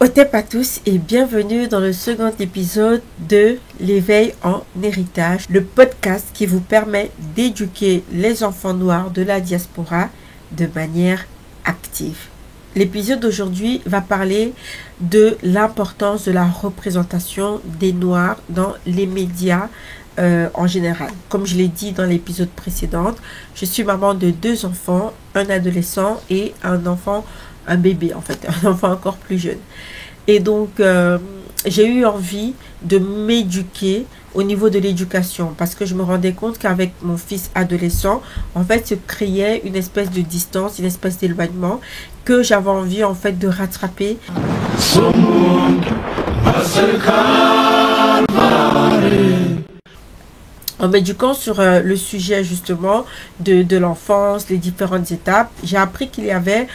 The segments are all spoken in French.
Otep à tous et bienvenue dans le second épisode de l'éveil en héritage, le podcast qui vous permet d'éduquer les enfants noirs de la diaspora de manière active. L'épisode d'aujourd'hui va parler de l'importance de la représentation des Noirs dans les médias en général. Comme je l'ai dit dans l'épisode précédent, je suis maman de 2 enfants, un adolescent et un bébé en fait, un enfant encore plus jeune. Et donc, j'ai eu envie de m'éduquer au niveau de l'éducation parce que je me rendais compte qu'avec mon fils adolescent, en fait, se créait une espèce de distance, une espèce d'éloignement que j'avais envie en fait de rattraper. En m'éduquant sur le sujet justement de l'enfance, les différentes étapes, j'ai appris qu'il y avait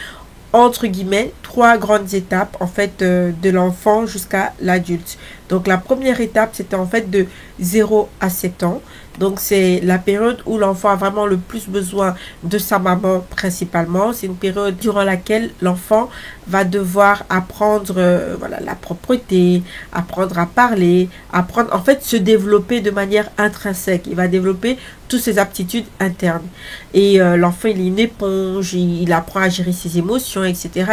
entre guillemets 3 grandes étapes en fait de l'enfant jusqu'à l'adulte. Donc la première étape c'était en fait de 0 à 7 ans. Donc c'est la période où l'enfant a vraiment le plus besoin de sa maman principalement. C'est une période durant laquelle l'enfant va devoir apprendre la propreté, apprendre à parler, apprendre en fait se développer de manière intrinsèque. Il va développer toutes ses aptitudes internes. Et l'enfant il est une éponge, il apprend à gérer ses émotions, etc.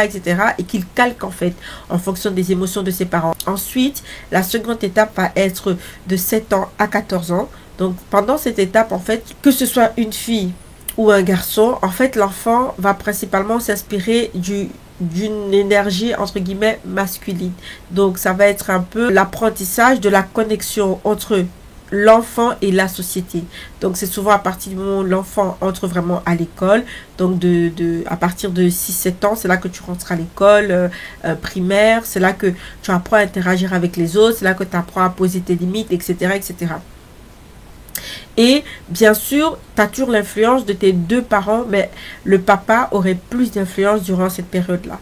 et qu'il calque en fait en fonction des émotions de ses parents. Ensuite, la seconde étape va être de 7 ans à 14 ans. Donc pendant cette étape en fait, que ce soit une fille ou un garçon, en fait l'enfant va principalement s'inspirer d'une énergie entre guillemets masculine. Donc ça va être un peu l'apprentissage de la connexion entre l'enfant et la société. Donc c'est souvent à partir du moment où l'enfant entre vraiment à l'école, donc à partir de 6-7 ans, c'est là que tu rentres à l'école primaire, c'est là que tu apprends à interagir avec les autres, c'est là que tu apprends à poser tes limites, etc. etc. Et bien sûr, tu as toujours l'influence de tes 2 parents, mais le papa aurait plus d'influence durant cette période-là.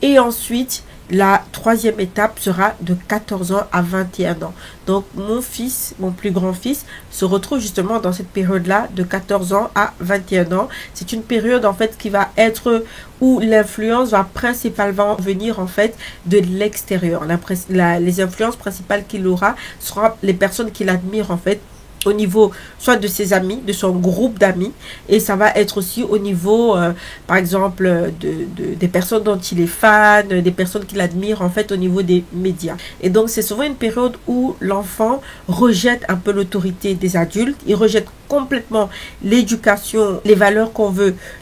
Et ensuite, la troisième étape sera de 14 ans à 21 ans. Donc, mon fils, mon plus grand fils, se retrouve justement dans cette période-là de 14 ans à 21 ans. C'est une période en fait qui va être où l'influence va principalement venir en fait de l'extérieur. Les influences principales qu'il aura seront les personnes qu'il admire en fait au niveau soit de ses amis, de son groupe d'amis, et ça va être aussi au niveau par exemple des personnes dont il est fan, des personnes qu'il admire en fait au niveau des médias. Et donc c'est souvent une période où l'enfant rejette un peu l'autorité des adultes, il rejette complètement l'éducation, les valeurs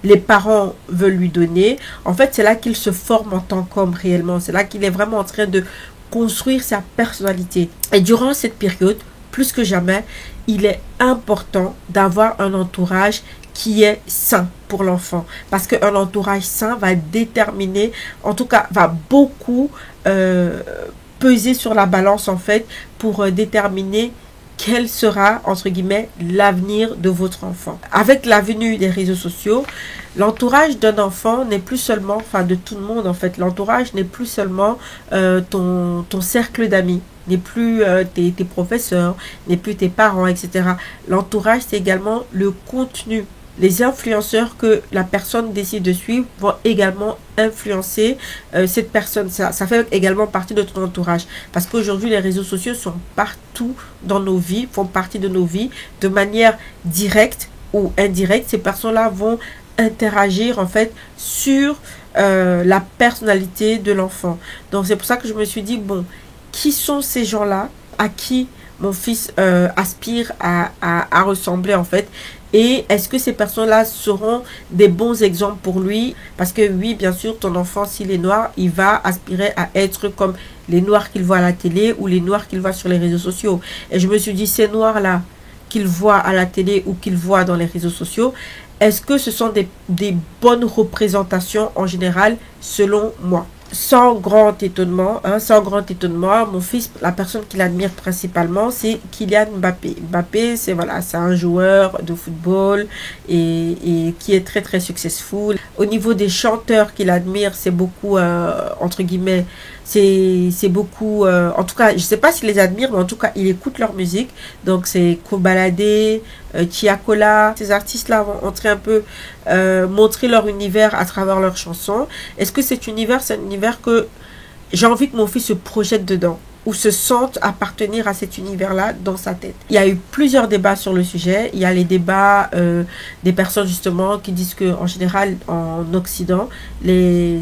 les parents veulent lui donner. En fait c'est là qu'il se forme en tant qu'homme réellement, c'est là qu'il est vraiment en train de construire sa personnalité. Et durant cette période, plus que jamais, il est important d'avoir un entourage qui est sain pour l'enfant. Parce qu'un entourage sain va déterminer, en tout cas, va beaucoup peser sur la balance, en fait, pour déterminer quel sera, entre guillemets, l'avenir de votre enfant. Avec la venue des réseaux sociaux, l'entourage d'un enfant n'est plus seulement, enfin de tout le monde en fait, l'entourage n'est plus seulement ton cercle d'amis, n'est plus tes professeurs, n'est plus tes parents, etc. L'entourage, c'est également le contenu. Les influenceurs que la personne décide de suivre vont également influencer cette personne. Ça fait également partie de ton entourage. Parce qu'aujourd'hui, les réseaux sociaux sont partout dans nos vies, font partie de nos vies de manière directe ou indirecte. Ces personnes-là vont interagir en fait sur la personnalité de l'enfant. Donc c'est pour ça que je me suis dit, bon, qui sont ces gens-là à qui mon fils aspire à ressembler en fait? Et est-ce que ces personnes-là seront des bons exemples pour lui? Parce que oui, bien sûr, ton enfant, s'il est noir, il va aspirer à être comme les noirs qu'il voit à la télé ou les noirs qu'il voit sur les réseaux sociaux. Et je me suis dit, ces noirs-là qu'il voit à la télé ou qu'il voit dans les réseaux sociaux, est-ce que ce sont des bonnes représentations en général selon moi? Sans grand étonnement, mon fils, la personne qu'il admire principalement, c'est Kylian Mbappé. Mbappé, c'est un joueur de football et qui est très très successful. Au niveau des chanteurs qu'il admire, c'est beaucoup entre guillemets, c'est beaucoup en tout cas, je sais pas s'il les admire, mais en tout cas, il écoute leur musique. Donc c'est Kobalade, Tiakola, ces artistes-là vont entrer un peu, montrer leur univers à travers leurs chansons. Est-ce que cet univers, c'est un univers que j'ai envie que mon fils se projette dedans ou se sente appartenir à cet univers-là dans sa tête. Il y a eu plusieurs débats sur le sujet. Il y a les débats des personnes justement qui disent que en général en Occident, les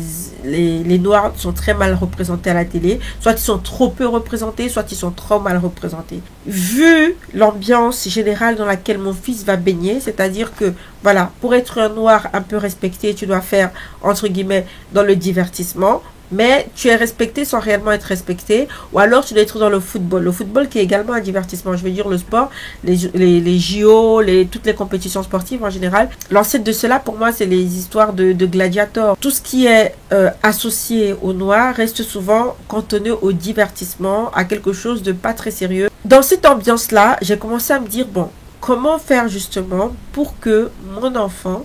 Noirs sont très mal représentés à la télé. Soit ils sont trop peu représentés, soit ils sont trop mal représentés. Vu l'ambiance générale dans laquelle mon fils va baigner, c'est-à-dire que voilà, pour être un Noir un peu respecté, tu dois faire entre guillemets dans le divertissement. Mais tu es respecté sans réellement être respecté, ou alors tu dois être dans le football qui est également un divertissement, je veux dire le sport, les JO, toutes les compétitions sportives en général. L'ancêtre de cela pour moi c'est les histoires de gladiateurs. Tout ce qui est associé au noir reste souvent cantonné au divertissement, à quelque chose de pas très sérieux. Dans cette ambiance là, j'ai commencé à me dire bon, comment faire justement pour que mon enfant,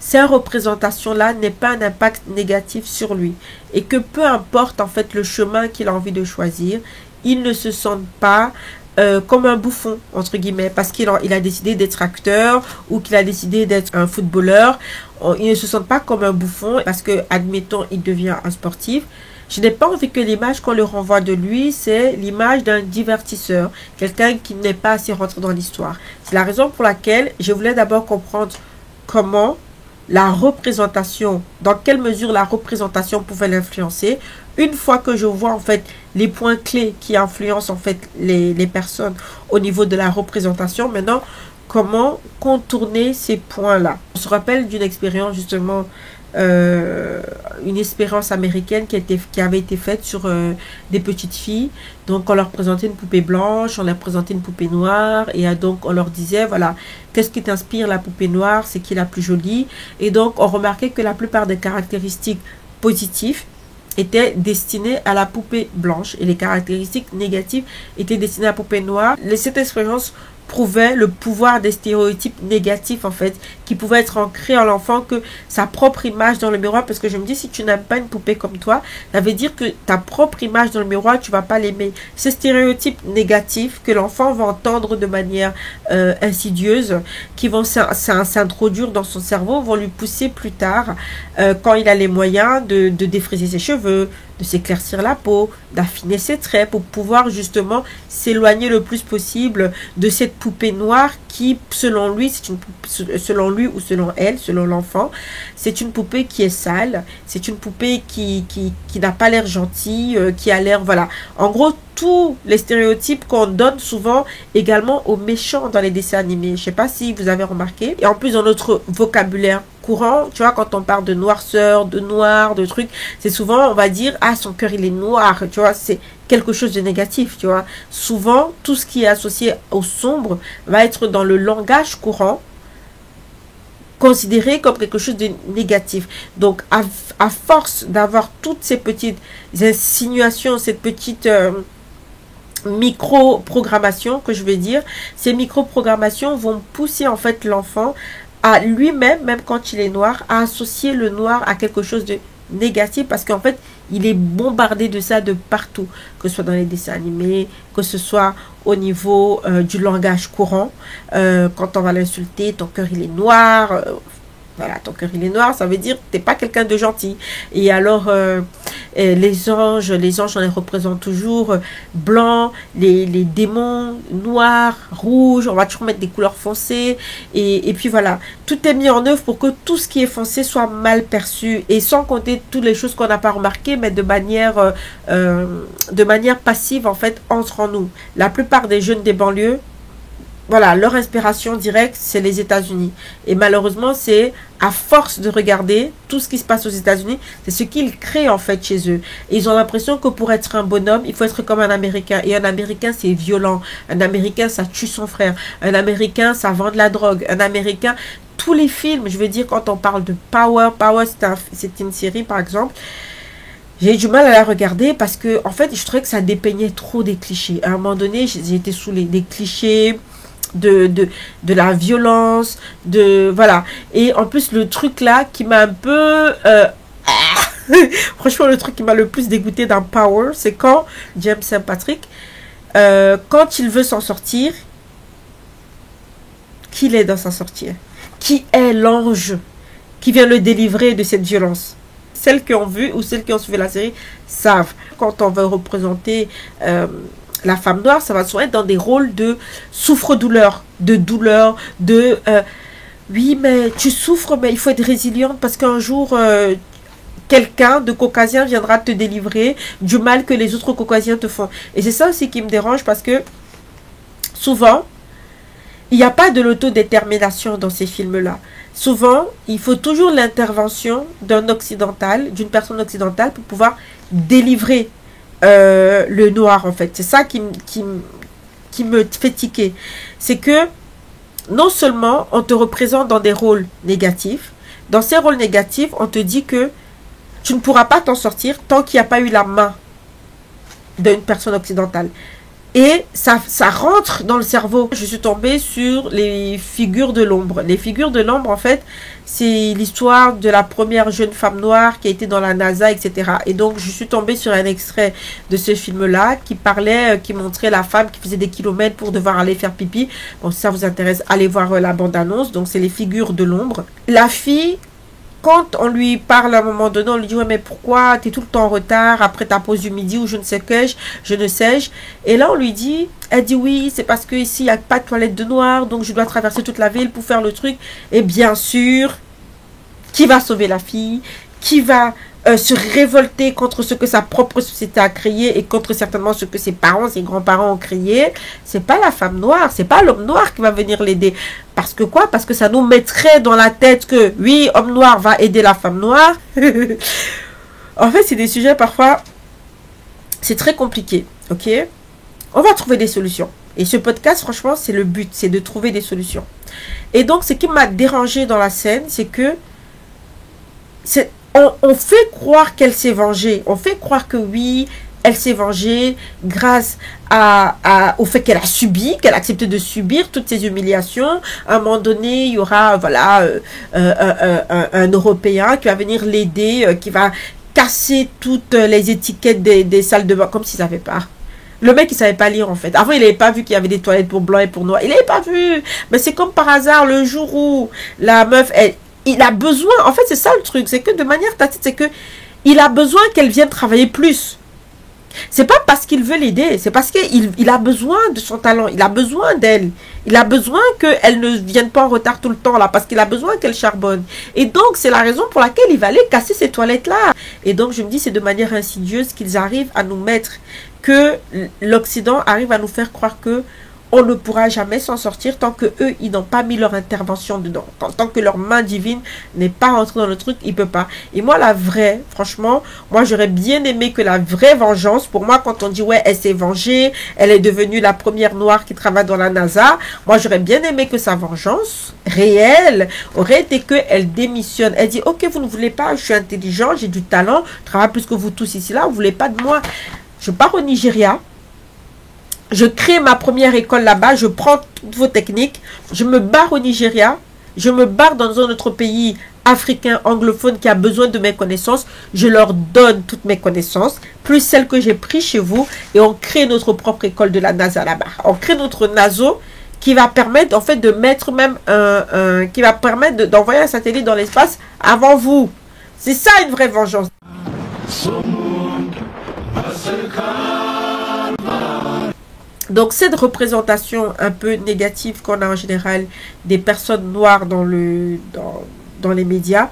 ces représentations-là n'aient pas un impact négatif sur lui. Et que peu importe en fait le chemin qu'il a envie de choisir, il ne se sente pas comme un bouffon, entre guillemets, parce qu'il a décidé d'être acteur ou qu'il a décidé d'être un footballeur. Il ne se sent pas comme un bouffon parce que, admettons, il devient un sportif. Je n'ai pas envie que l'image qu'on le renvoie de lui, c'est l'image d'un divertisseur, quelqu'un qui n'est pas assez rentré dans l'histoire. C'est la raison pour laquelle je voulais d'abord comprendre comment la représentation, dans quelle mesure la représentation pouvait l'influencer. Une fois que je vois en fait les points clés qui influencent en fait les personnes au niveau de la représentation, maintenant comment contourner ces points-là. On se rappelle d'une expérience justement, une expérience américaine qui avait été faite sur des petites filles. Donc on leur présentait une poupée blanche, on leur présentait une poupée noire et donc on leur disait voilà, qu'est-ce qui t'inspire la poupée noire, c'est qui est la plus jolie. Et donc on remarquait que la plupart des caractéristiques positives étaient destinées à la poupée blanche et les caractéristiques négatives étaient destinées à la poupée noire. Cette expérience prouvait le pouvoir des stéréotypes négatifs en fait, qui pouvaient être ancrés en l'enfant, que sa propre image dans le miroir, parce que je me dis si tu n'aimes pas une poupée comme toi, ça veut dire que ta propre image dans le miroir, tu vas pas l'aimer. Ces stéréotypes négatifs que l'enfant va entendre de manière insidieuse, qui vont s'introduire dans son cerveau, vont lui pousser plus tard, quand il a les moyens de défriser ses cheveux, de s'éclaircir la peau, d'affiner ses traits pour pouvoir justement s'éloigner le plus possible de cette poupée noire qui, selon lui, selon lui ou selon elle, selon l'enfant, c'est une poupée qui est sale, c'est une poupée qui n'a pas l'air gentille, qui a l'air, voilà. En gros, tous les stéréotypes qu'on donne souvent également aux méchants dans les dessins animés. Je sais pas si vous avez remarqué. Et en plus, dans notre vocabulaire courant, tu vois, quand on parle de noirceur, de noir, de trucs, c'est souvent, on va dire, ah, son cœur, il est noir, tu vois, c'est quelque chose de négatif, tu vois. Souvent, tout ce qui est associé au sombre va être dans le langage courant considéré comme quelque chose de négatif. Donc, à force d'avoir toutes ces petites insinuations, cette petite micro-programmation que je vais dire, ces micro-programmations vont pousser en fait l'enfant à lui-même, même quand il est noir, à associer le noir à quelque chose de négatif, parce qu'en fait il est bombardé de ça de partout, que ce soit dans les dessins animés, que ce soit au niveau du langage courant. Quand on va l'insulter, ton cœur il est noir, voilà, ton cœur il est noir, ça veut dire que t'es pas quelqu'un de gentil. Et alors les anges on les représente toujours blancs, les démons noirs, rouges, on va toujours mettre des couleurs foncées, et puis voilà, tout est mis en œuvre pour que tout ce qui est foncé soit mal perçu, et sans compter toutes les choses qu'on n'a pas remarquées, mais de manière passive en fait entre en nous. La plupart des jeunes des banlieues, voilà, leur inspiration directe, c'est les États-Unis. Et malheureusement, c'est à force de regarder tout ce qui se passe aux États-Unis, c'est ce qu'ils créent en fait chez eux. Et ils ont l'impression que pour être un bonhomme, il faut être comme un Américain. Et un Américain, c'est violent. Un Américain, ça tue son frère. Un Américain, ça vend de la drogue. Un Américain, tous les films, je veux dire, quand on parle de Power, c'est une série par exemple. J'ai eu du mal à la regarder parce que, en fait, je trouvais que ça dépeignait trop des clichés. À un moment donné, j'ai été saoulée des clichés, de la violence, voilà. Et en plus, le truc là qui m'a un peu franchement, le truc qui m'a le plus dégoûté dans Power, c'est quand James St. Patrick, quand il veut s'en sortir, qu'il est dans s'en sortir, qui est l'ange qui vient le délivrer de cette violence. celles qui ont vu ou celles qui ont suivi la série savent. Quand on veut représenter la femme noire, ça va souvent être dans des rôles de souffre-douleur, oui, mais tu souffres, mais il faut être résiliente parce qu'un jour, quelqu'un de caucasien viendra te délivrer du mal que les autres caucasiens te font. Et c'est ça aussi qui me dérange parce que souvent, il n'y a pas de l'autodétermination dans ces films-là. Souvent, il faut toujours l'intervention d'un occidental, d'une personne occidentale pour pouvoir délivrer le noir, en fait. C'est ça qui me fait tiquer. C'est que non seulement on te représente dans des rôles négatifs, dans ces rôles négatifs, on te dit que tu ne pourras pas t'en sortir tant qu'il n'y a pas eu la main d'une personne occidentale. Et ça rentre dans le cerveau. Je suis tombée sur les figures de l'ombre. Les figures de l'ombre, en fait, c'est l'histoire de la première jeune femme noire qui a été dans la NASA, etc. Et donc, je suis tombée sur un extrait de ce film-là qui montrait la femme qui faisait des kilomètres pour devoir aller faire pipi. Bon, si ça vous intéresse, allez voir la bande-annonce. Donc, c'est les figures de l'ombre. La fille, quand on lui parle à un moment donné, on lui dit « Ouais, mais pourquoi tu es tout le temps en retard après ta pause du midi ou je ne sais je. » Et là, on lui dit, elle dit « Oui, c'est parce que ici il n'y a pas de toilette de noir, donc je dois traverser toute la ville pour faire le truc. » Et bien sûr, qui va sauver la fille? Qui va se révolter contre ce que sa propre société a créé et contre certainement ce que ses parents, ses grands-parents ont créé? C'est pas la femme noire, c'est pas l'homme noir qui va venir l'aider. Parce que quoi? Parce que ça nous mettrait dans la tête que oui, homme noir va aider la femme noire. En fait, c'est des sujets parfois, c'est très compliqué, ok? On va trouver des solutions. Et ce podcast, franchement, c'est le but, c'est de trouver des solutions. Et donc, ce qui m'a dérangé dans la scène, c'est que on fait croire qu'elle s'est vengée. On fait croire que oui, elle s'est vengée grâce au fait qu'elle a subi, qu'elle a accepté de subir toutes ces humiliations. À un moment donné, il y aura voilà, un Européen qui va venir l'aider, qui va casser toutes les étiquettes des salles de bain, comme s'il ne savait pas. Le mec, il savait pas lire, en fait. Avant, il n'avait pas vu qu'il y avait des toilettes pour blanc et pour noir. Il n'avait pas vu. Mais c'est comme par hasard, le jour où la meuf, il a besoin, en fait, c'est ça le truc, c'est que de manière tacite, c'est que il a besoin qu'elle vienne travailler plus. C'est pas parce qu'il veut l'aider, c'est parce qu'il a besoin de son talent, il a besoin d'elle. Il a besoin qu'elle ne vienne pas en retard tout le temps, là, parce qu'il a besoin qu'elle charbonne. Et donc, c'est la raison pour laquelle il va aller casser ces toilettes-là. Et donc, je me dis, c'est de manière insidieuse qu'ils arrivent à nous mettre, que l'Occident arrive à nous faire croire que on ne pourra jamais s'en sortir tant que eux, ils n'ont pas mis leur intervention dedans. Tant que leur main divine n'est pas rentrée dans le truc, ils ne peuvent pas. Et moi, la vraie, franchement, moi, j'aurais bien aimé que la vraie vengeance, pour moi, quand on dit, ouais, elle s'est vengée, elle est devenue la première noire qui travaille dans la NASA, moi, j'aurais bien aimé que sa vengeance réelle aurait été qu'elle démissionne. Elle dit, ok, vous ne voulez pas, je suis intelligente, j'ai du talent, je travaille plus que vous tous ici, là, vous ne voulez pas de moi. Je pars au Nigeria. Je crée ma première école là-bas, je prends toutes vos techniques, je me barre au Nigeria, je me barre dans un autre pays africain anglophone qui a besoin de mes connaissances, je leur donne toutes mes connaissances, plus celles que j'ai prises chez vous, et on crée notre propre école de la NASA là-bas. On crée notre NASO qui va permettre en fait de mettre même qui va permettre d'envoyer un satellite dans l'espace avant vous. C'est ça une vraie vengeance. Donc, cette représentation un peu négative qu'on a en général des personnes noires dans les médias,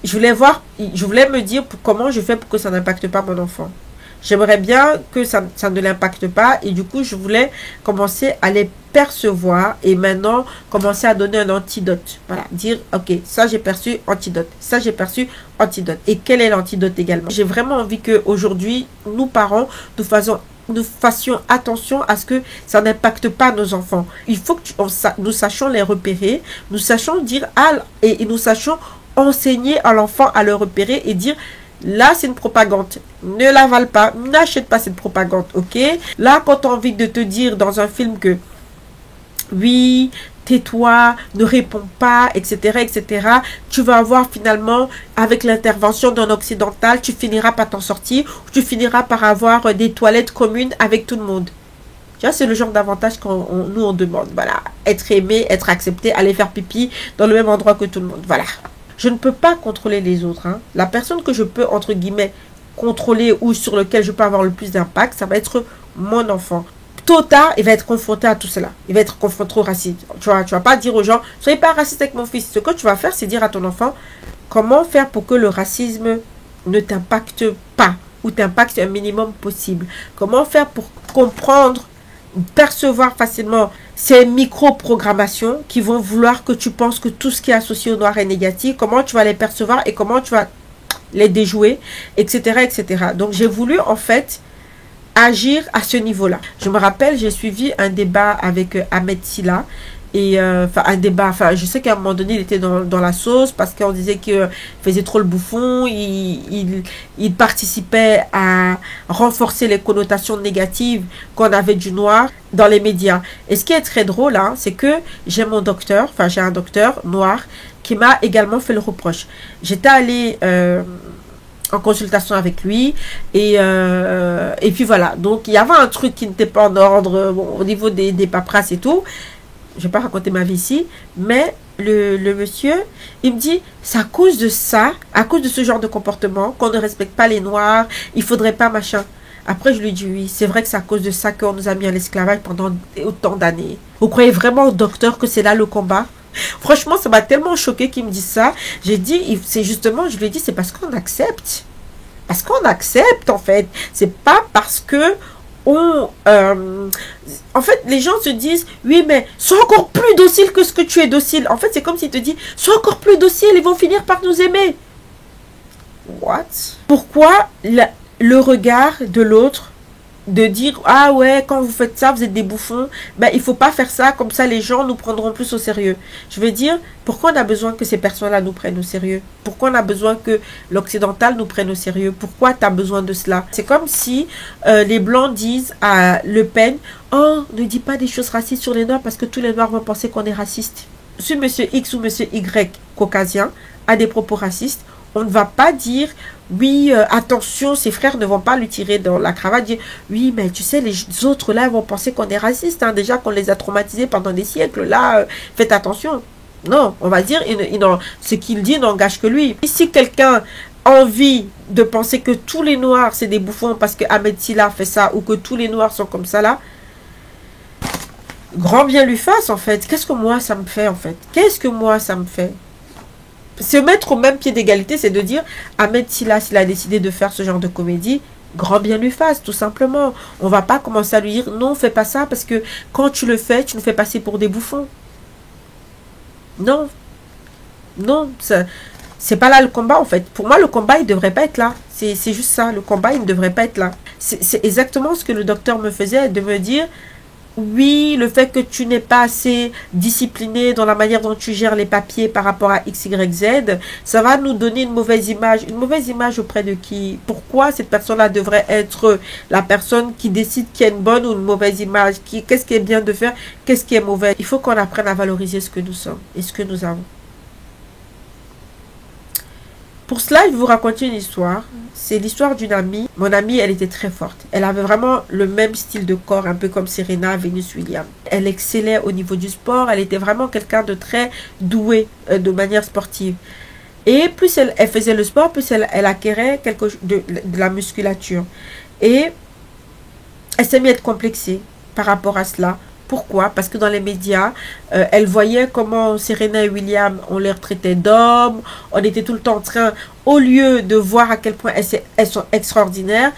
je voulais me dire comment je fais pour que ça n'impacte pas mon enfant. J'aimerais bien que ça ne l'impacte pas et du coup, je voulais commencer à les percevoir et maintenant commencer à donner un antidote. Voilà, dire, ok, ça j'ai perçu, antidote. Ça j'ai perçu, antidote. Et quel est l'antidote également? J'ai vraiment envie qu'aujourd'hui, nous parents, nous fassions attention à ce que ça n'impacte pas nos enfants. Il faut que nous sachions les repérer, nous sachions dire et nous sachions enseigner à l'enfant à le repérer et dire là c'est une propagande, ne l'avale pas, n'achète pas cette propagande, ok? Là quand tu as envie de te dire dans un film que oui, tais-toi, ne réponds pas, etc., etc. Tu vas avoir finalement, avec l'intervention d'un occidental, tu finiras par t'en sortir, ou tu finiras par avoir des toilettes communes avec tout le monde. Tu vois, c'est le genre d'avantage qu'on nous on demande. Voilà, être aimé, être accepté, aller faire pipi dans le même endroit que tout le monde. Voilà. Je ne peux pas contrôler les autres. Hein. La personne que je peux, entre guillemets, contrôler ou sur lequel je peux avoir le plus d'impact, ça va être mon enfant. Tôt ou tard, il va être confronté à tout cela. Il va être confronté au racisme. Tu vas pas dire aux gens, soyez pas raciste avec mon fils. Ce que tu vas faire, c'est dire à ton enfant, comment faire pour que le racisme ne t'impacte pas ou t'impacte un minimum possible. Comment faire pour comprendre, percevoir facilement ces micro-programmations qui vont vouloir que tu penses que tout ce qui est associé au noir est négatif. Comment tu vas les percevoir et comment tu vas les déjouer, etc., etc. Donc, j'ai voulu, en fait, agir à ce niveau-là. Je me rappelle, j'ai suivi un débat avec Ahmed Silla. Et un débat, je sais qu'à un moment donné, il était dans la sauce parce qu'on disait qu'il faisait trop le bouffon. Il participait à renforcer les connotations négatives qu'on avait du noir dans les médias. Et ce qui est très drôle, hein, c'est que j'ai un docteur noir qui m'a également fait le reproche. J'étais allée en consultation avec lui et puis voilà. Donc il y avait un truc qui n'était pas en ordre au niveau des paperasses et tout. Je ne vais pas raconter ma vie ici, mais le monsieur, il me dit, c'est à cause de ça, à cause de ce genre de comportement, qu'on ne respecte pas les noirs, il faudrait pas machin. Après, je lui dis, oui, c'est vrai que c'est à cause de ça qu'on nous a mis à l'esclavage pendant autant d'années. Vous croyez vraiment au docteur que c'est là le combat? Franchement, ça m'a tellement choqué qu'il me dise ça. J'ai dit, c'est justement, je lui ai dit, c'est parce qu'on accepte. Parce qu'on accepte, en fait. C'est pas parce que en fait, les gens se disent, oui, mais sois encore plus docile que ce que tu es docile. En fait, c'est comme s'ils te disent, sois encore plus docile, ils vont finir par nous aimer. What? Pourquoi le regard de l'autre de dire, ah ouais, quand vous faites ça, vous êtes des bouffons, ben il faut pas faire ça, comme ça les gens nous prendront plus au sérieux. Je veux dire, pourquoi on a besoin que ces personnes-là nous prennent au sérieux? Pourquoi on a besoin que l'occidental nous prenne au sérieux? Pourquoi tu as besoin de cela? C'est comme si les blancs disent à Le Pen, oh, ne dis pas des choses racistes sur les noirs parce que tous les noirs vont penser qu'on est raciste. Si monsieur X ou monsieur Y caucasien a des propos racistes, on ne va pas dire, oui, attention, ses frères ne vont pas lui tirer dans la cravate, dire, oui, mais tu sais, les autres là vont penser qu'on est raciste, hein, déjà qu'on les a traumatisés pendant des siècles, là, faites attention. Non, on va dire, ce qu'il dit n'engage que lui. Et si quelqu'un a envie de penser que tous les noirs, c'est des bouffons parce que Ahmed Silla fait ça, ou que tous les noirs sont comme ça, là, grand bien lui fasse, en fait. Qu'est-ce que moi, ça me fait, en fait? Qu'est-ce que moi, ça me fait? Se mettre au même pied d'égalité, c'est de dire, Ahmed Silla, s'il a décidé de faire ce genre de comédie, grand bien lui fasse, tout simplement. On va pas commencer à lui dire, non, fais pas ça, parce que quand tu le fais, tu nous fais passer pour des bouffons. Non. Non, c'est pas là le combat, en fait. Pour moi, le combat, il devrait pas être là. C'est juste ça, le combat, il ne devrait pas être là. C'est exactement ce que le docteur me faisait, de me dire, oui, le fait que tu n'es pas assez discipliné dans la manière dont tu gères les papiers par rapport à X, Y, Z, ça va nous donner une mauvaise image. Une mauvaise image auprès de qui? Pourquoi cette personne-là devrait être la personne qui décide qu'il y a une bonne ou une mauvaise image? Qu'est-ce qui est bien de faire? Qu'est-ce qui est mauvais? Il faut qu'on apprenne à valoriser ce que nous sommes et ce que nous avons. Pour cela, je vais vous raconter une histoire. C'est l'histoire d'une amie. Mon amie, elle était très forte. Elle avait vraiment le même style de corps, un peu comme Serena Venus Williams. Elle excellait au niveau du sport. Elle était vraiment quelqu'un de très doué de manière sportive. Et plus elle faisait le sport, plus elle acquérait de la musculature. Et elle s'est mise à être complexée par rapport à cela. Pourquoi? Parce que dans les médias, elle voyait comment Serena et Williams, on les traitait d'hommes. On était tout le temps en train, au lieu de voir à quel point elles sont extraordinaires,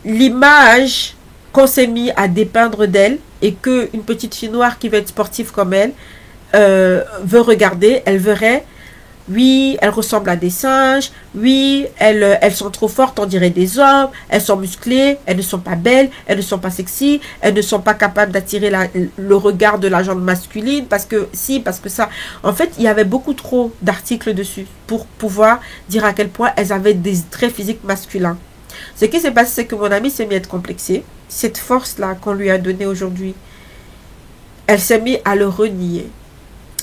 l'image qu'on s'est mis à dépeindre d'elle et qu'une petite fille noire qui veut être sportive comme elle veut regarder, elle verrait, oui, elles ressemblent à des singes, oui, elles sont trop fortes, on dirait des hommes, elles sont musclées, elles ne sont pas belles, elles ne sont pas sexy, elles ne sont pas capables d'attirer le regard de la gente masculine, parce que ça. En fait, il y avait beaucoup trop d'articles dessus pour pouvoir dire à quel point elles avaient des traits physiques masculins. Ce qui s'est passé, c'est que mon amie s'est mise à être complexée. Cette force-là qu'on lui a donnée aujourd'hui, elle s'est mise à le renier,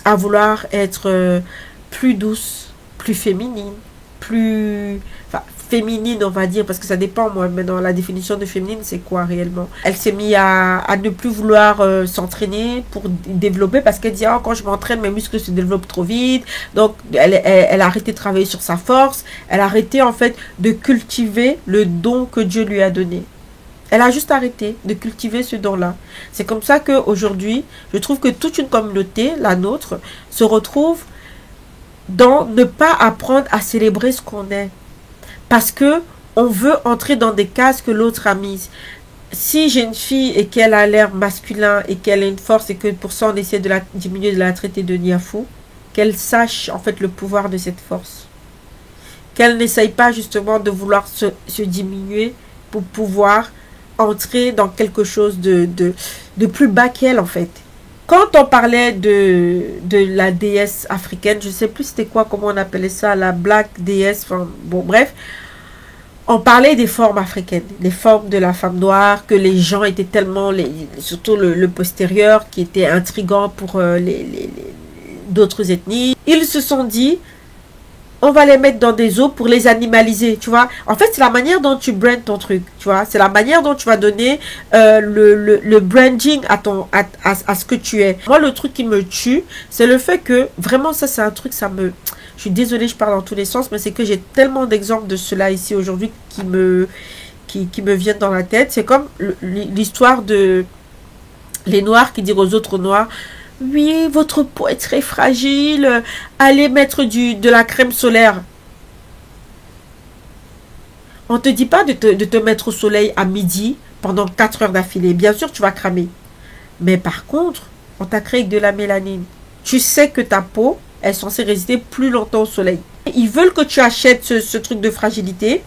à vouloir être... plus douce, plus féminine, plus... Enfin, féminine, on va dire, parce que ça dépend, moi, maintenant, la définition de féminine, c'est quoi réellement? Elle s'est mise à ne plus vouloir s'entraîner pour développer, parce qu'elle dit, oh, quand je m'entraîne, mes muscles se développent trop vite. Donc, elle a arrêté de travailler sur sa force. Elle a arrêté, en fait, de cultiver le don que Dieu lui a donné. Elle a juste arrêté de cultiver ce don-là. C'est comme ça qu'aujourd'hui, je trouve que toute une communauté, la nôtre, se retrouve dans ne pas apprendre à célébrer ce qu'on est. Parce que on veut entrer dans des cases que l'autre a mises. Si j'ai une fille et qu'elle a l'air masculin et qu'elle a une force et que pour ça on essaie de la diminuer, de la traiter de niafou, qu'elle sache en fait le pouvoir de cette force. Qu'elle n'essaye pas justement de vouloir se diminuer pour pouvoir entrer dans quelque chose de plus bas qu'elle en fait. Quand on parlait de la déesse africaine, je ne sais plus c'était quoi, comment on appelait ça, la black déesse, enfin bon bref, on parlait des formes africaines, les formes de la femme noire, que les gens étaient tellement, surtout le postérieur, qui était intriguant pour d'autres ethnies. Ils se sont dit, on va les mettre dans des eaux pour les animaliser, tu vois. En fait, c'est la manière dont tu brandes ton truc, tu vois. C'est la manière dont tu vas donner le branding à ce que tu es. Moi, le truc qui me tue, c'est le fait que, vraiment, ça, c'est un truc, ça me... Je suis désolée, je parle dans tous les sens, mais c'est que j'ai tellement d'exemples de cela ici aujourd'hui qui me viennent dans la tête. C'est comme l'histoire de les Noirs qui disent aux autres Noirs, oui, votre peau est très fragile, allez mettre de la crème solaire. On ne te dit pas de te mettre au soleil à midi pendant 4 heures d'affilée. Bien sûr, tu vas cramer. Mais par contre, on t'a créé avec de la mélanine. Tu sais que ta peau est censée résister plus longtemps au soleil. Ils veulent que tu achètes ce truc de fragilité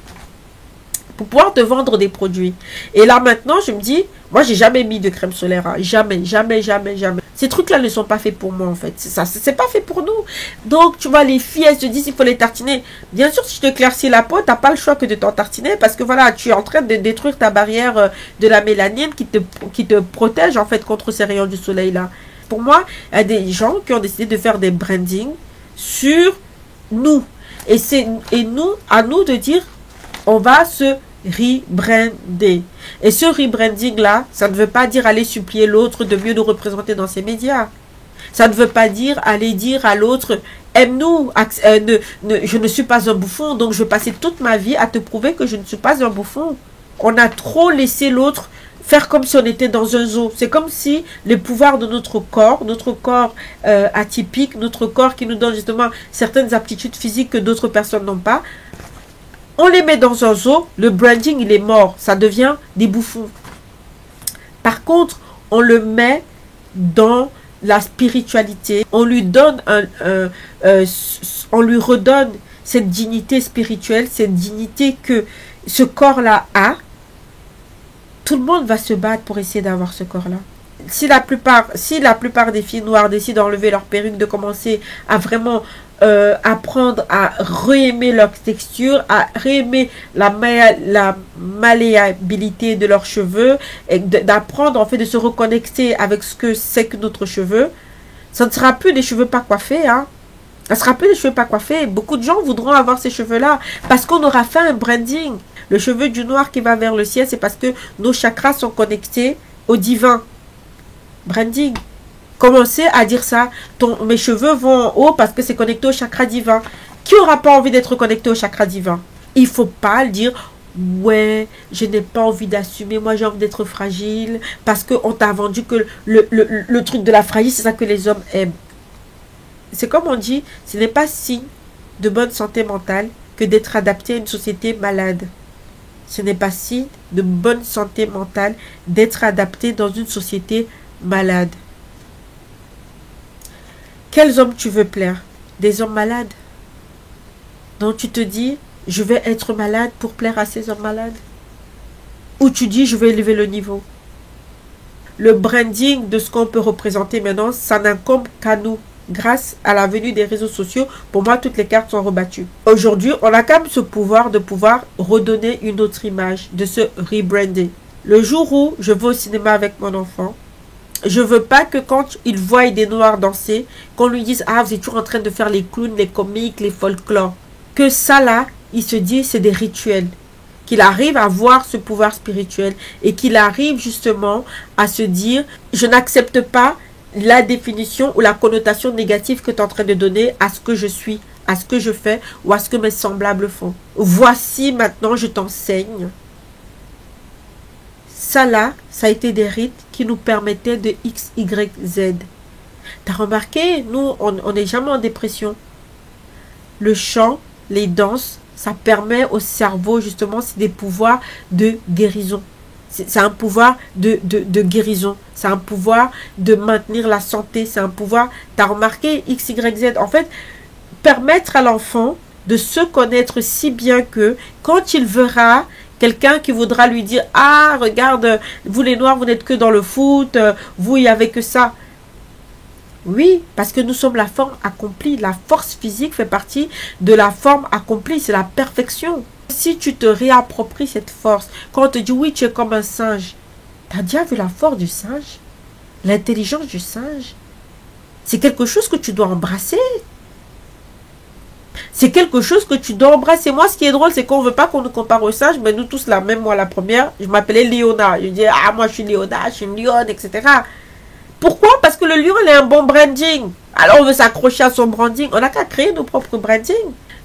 pour pouvoir te vendre des produits. Et là maintenant, je me dis, moi j'ai jamais mis de crème solaire, hein. Jamais, jamais, jamais, jamais. Ces trucs-là ne sont pas faits pour moi en fait. C'est pas fait pour nous. Donc tu vois, les filles, elles se disent, il faut les tartiner. Bien sûr, si tu te éclaircis la peau, t'as pas le choix que de t'en tartiner parce que voilà, tu es en train de détruire ta barrière de la mélanine qui te protège en fait contre ces rayons du soleil là. Pour moi, il y a des gens qui ont décidé de faire des brandings sur nous. Et nous, à nous de dire, on va se rebrander. Et ce rebranding là, ça ne veut pas dire aller supplier l'autre de mieux nous représenter dans ses médias. Ça ne veut pas dire aller dire à l'autre, aime-nous, je ne suis pas un bouffon, donc je vais passer toute ma vie à te prouver que je ne suis pas un bouffon. On a trop laissé l'autre faire comme si on était dans un zoo. C'est comme si le pouvoir de notre corps atypique, notre corps qui nous donne justement certaines aptitudes physiques que d'autres personnes n'ont pas, on les met dans un zoo, le branding il est mort, ça devient des bouffons. Par contre, on le met dans la spiritualité, on lui donne on lui redonne cette dignité spirituelle, cette dignité que ce corps-là a. Tout le monde va se battre pour essayer d'avoir ce corps-là. Si la plupart des filles noires décident d'enlever leur perruque, de commencer à vraiment apprendre à réaimer leur texture, à réaimer la malléabilité de leurs cheveux, et d'apprendre en fait de se reconnecter avec ce que c'est que notre cheveu, ça ne sera plus des cheveux pas coiffés, hein. Ça ne sera plus des cheveux pas coiffés. Beaucoup de gens voudront avoir ces cheveux-là parce qu'on aura fait un branding. Le cheveu du noir qui va vers le ciel, c'est parce que nos chakras sont connectés au divin. Branding. Commencez à dire ça. Mes cheveux vont en haut parce que c'est connecté au chakra divin. Qui n'aura pas envie d'être connecté au chakra divin? Il ne faut pas le dire. Ouais, je n'ai pas envie d'assumer. Moi, j'ai envie d'être fragile. Parce qu'on t'a vendu que le truc de la fragile, c'est ça que les hommes aiment. C'est comme on dit, ce n'est pas signe de bonne santé mentale que d'être adapté à une société malade. Ce n'est pas signe de bonne santé mentale d'être adapté dans une société malade. Quels hommes tu veux plaire? Des hommes malades? Donc tu te dis, je vais être malade pour plaire à ces hommes malades? Ou tu dis, je vais élever le niveau? Le branding de ce qu'on peut représenter maintenant, ça n'incombe qu'à nous. Grâce à la venue des réseaux sociaux, pour moi, toutes les cartes sont rebattues. Aujourd'hui, on a quand même ce pouvoir de pouvoir redonner une autre image, de se rebrander. Le jour où je vais au cinéma avec mon enfant, je veux pas que quand il voit des noirs danser, qu'on lui dise « Ah, vous êtes toujours en train de faire les clowns, les comiques, les folklores. » Que ça là, il se dit c'est des rituels. Qu'il arrive à voir ce pouvoir spirituel et qu'il arrive justement à se dire je n'accepte pas la définition ou la connotation négative que tu es en train de donner à ce que je suis, à ce que je fais ou à ce que mes semblables font. Voici maintenant, je t'enseigne. Ça là, ça a été des rites qui nous permettaient de X, Y, Z. T'as remarqué, nous, on n'est jamais en dépression. Le chant, les danses, ça permet au cerveau, justement, c'est des pouvoirs de guérison. C'est un pouvoir de guérison. C'est un pouvoir de maintenir la santé. C'est un pouvoir, tu as remarqué, X, Y, Z. En fait, permettre à l'enfant de se connaître si bien que quand il verra quelqu'un qui voudra lui dire « Ah, regarde, vous les Noirs, vous n'êtes que dans le foot, vous, il n'y avait que ça. » Oui, parce que nous sommes la forme accomplie. La force physique fait partie de la forme accomplie. C'est la perfection. Si tu te réappropries cette force, quand on te dit oui, tu es comme un singe, tu as déjà vu la force du singe? L'intelligence du singe? C'est quelque chose que tu dois embrasser. C'est quelque chose que tu dois embrasser. Moi, ce qui est drôle, c'est qu'on ne veut pas qu'on nous compare au singe, mais nous tous là, même moi la première, je m'appelais Léona. Je dis, ah, moi je suis Léona, je suis une lionne, etc. Pourquoi? Parce que le lion, il a un bon branding. Alors, on veut s'accrocher à son branding. On n'a qu'à créer nos propres branding.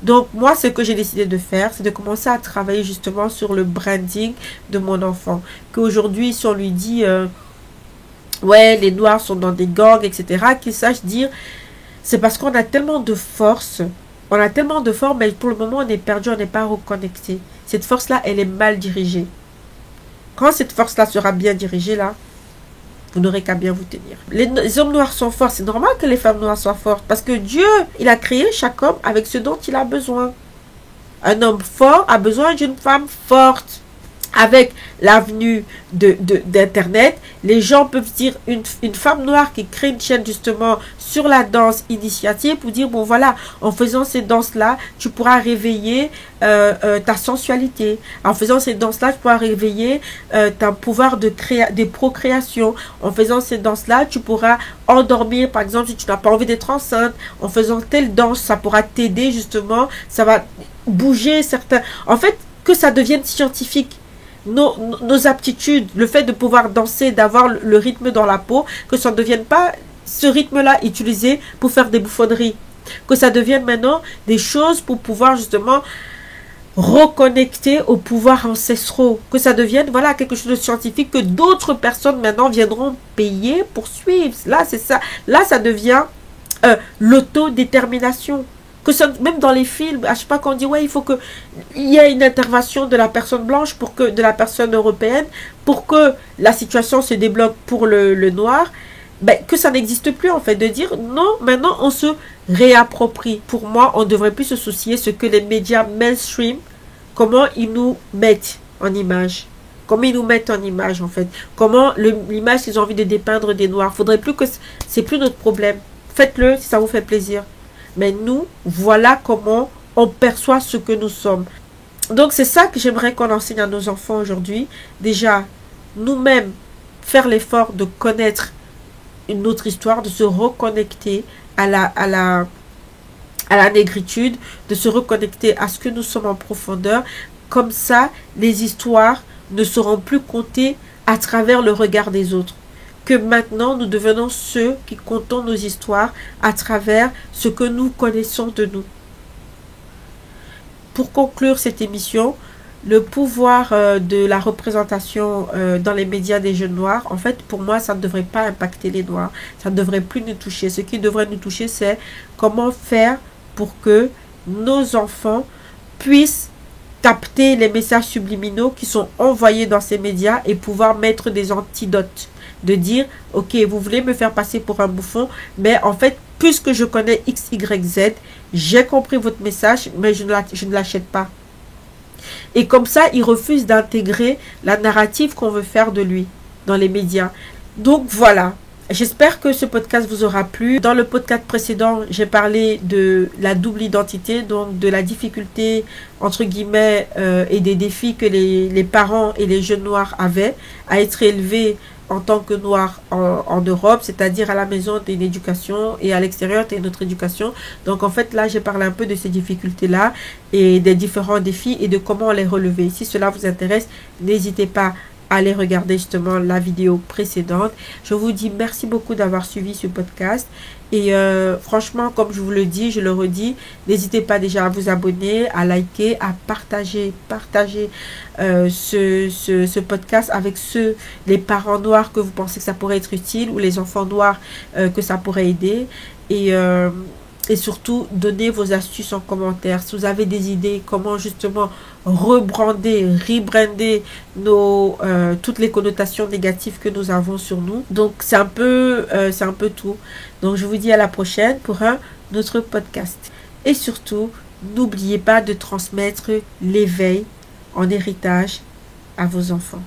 Donc, moi, ce que j'ai décidé de faire, c'est de commencer à travailler justement sur le branding de mon enfant. Qu'aujourd'hui, si on lui dit, ouais, les Noirs sont dans des gangs, etc., qu'il sache dire, c'est parce qu'on a tellement de force. On a tellement de force, mais pour le moment, on est perdu, on n'est pas reconnecté. Cette force-là, elle est mal dirigée. Quand cette force-là sera bien dirigée, là, vous n'aurez qu'à bien vous tenir. Les hommes noirs sont forts. C'est normal que les femmes noires soient fortes. Parce que Dieu, il a créé chaque homme avec ce dont il a besoin. Un homme fort a besoin d'une femme forte. Avec l'avenue d'Internet, les gens peuvent dire une femme noire qui crée une chaîne justement sur la danse initiative pour dire, bon voilà, en faisant ces danses-là, tu pourras réveiller ta sensualité. En faisant ces danses-là, tu pourras réveiller ton pouvoir de procréation. En faisant ces danses-là, tu pourras endormir, par exemple, si tu n'as pas envie d'être enceinte. En faisant telle danse, ça pourra t'aider justement, ça va bouger certains... En fait, que ça devienne scientifique. Nos aptitudes, le fait de pouvoir danser, d'avoir le rythme dans la peau, que ça ne devienne pas ce rythme-là utilisé pour faire des bouffonneries. Que ça devienne maintenant des choses pour pouvoir justement reconnecter aux pouvoirs ancestraux. Que ça devienne voilà, quelque chose de scientifique que d'autres personnes maintenant viendront payer pour suivre. Là, c'est ça. Là, ça devient l'autodétermination. Que ça, même dans les films, à chaque fois qu'on dit ouais, il faut que il y ait une intervention de la personne blanche pour que de la personne européenne pour que la situation se débloque pour le noir, ben, que ça n'existe plus en fait, de dire non, maintenant on se réapproprie. Pour moi, on ne devrait plus se soucier ce que les médias mainstream, comment ils nous mettent en image. Comment ils nous mettent en image en fait. Comment l'image qu'ils ont envie de dépeindre des noirs. Faudrait plus que c'est plus notre problème. Faites-le si ça vous fait plaisir. Mais nous, voilà comment on perçoit ce que nous sommes. Donc, c'est ça que j'aimerais qu'on enseigne à nos enfants aujourd'hui. Déjà, nous-mêmes, faire l'effort de connaître une autre histoire, de se reconnecter à la négritude, de se reconnecter à ce que nous sommes en profondeur. Comme ça, les histoires ne seront plus comptées à travers le regard des autres. Que maintenant, nous devenons ceux qui comptons nos histoires à travers ce que nous connaissons de nous. Pour conclure cette émission, le pouvoir de la représentation dans les médias des jeunes noirs, en fait, pour moi, ça ne devrait pas impacter les noirs. Ça ne devrait plus nous toucher. Ce qui devrait nous toucher, c'est comment faire pour que nos enfants puissent capter les messages subliminaux qui sont envoyés dans ces médias et pouvoir mettre des antidotes. De dire, ok, vous voulez me faire passer pour un bouffon, mais en fait, puisque je connais X, Y, Z, j'ai compris votre message, mais je ne l'achète pas. Et comme ça, il refuse d'intégrer la narrative qu'on veut faire de lui dans les médias. Donc voilà, j'espère que ce podcast vous aura plu. Dans le podcast précédent, j'ai parlé de la double identité, donc de la difficulté, entre guillemets, et des défis que les parents et les jeunes noirs avaient à être élevés en tant que noir en Europe, c'est-à-dire à la maison, tu as une éducation et à l'extérieur, tu as une autre éducation. Donc en fait, là, j'ai parlé un peu de ces difficultés-là et des différents défis et de comment les relever. Si cela vous intéresse, n'hésitez pas à aller regarder justement la vidéo précédente. Je vous dis merci beaucoup d'avoir suivi ce podcast. Et franchement, comme je vous le dis, je le redis, n'hésitez pas déjà à vous abonner, à liker, à partager ce podcast avec les parents noirs que vous pensez que ça pourrait être utile ou les enfants noirs que ça pourrait aider. Et surtout, donnez vos astuces en commentaire. Si vous avez des idées, comment justement rebrander toutes les connotations négatives que nous avons sur nous. Donc, c'est un peu tout. Donc, je vous dis à la prochaine pour un autre podcast. Et surtout, n'oubliez pas de transmettre l'éveil en héritage à vos enfants.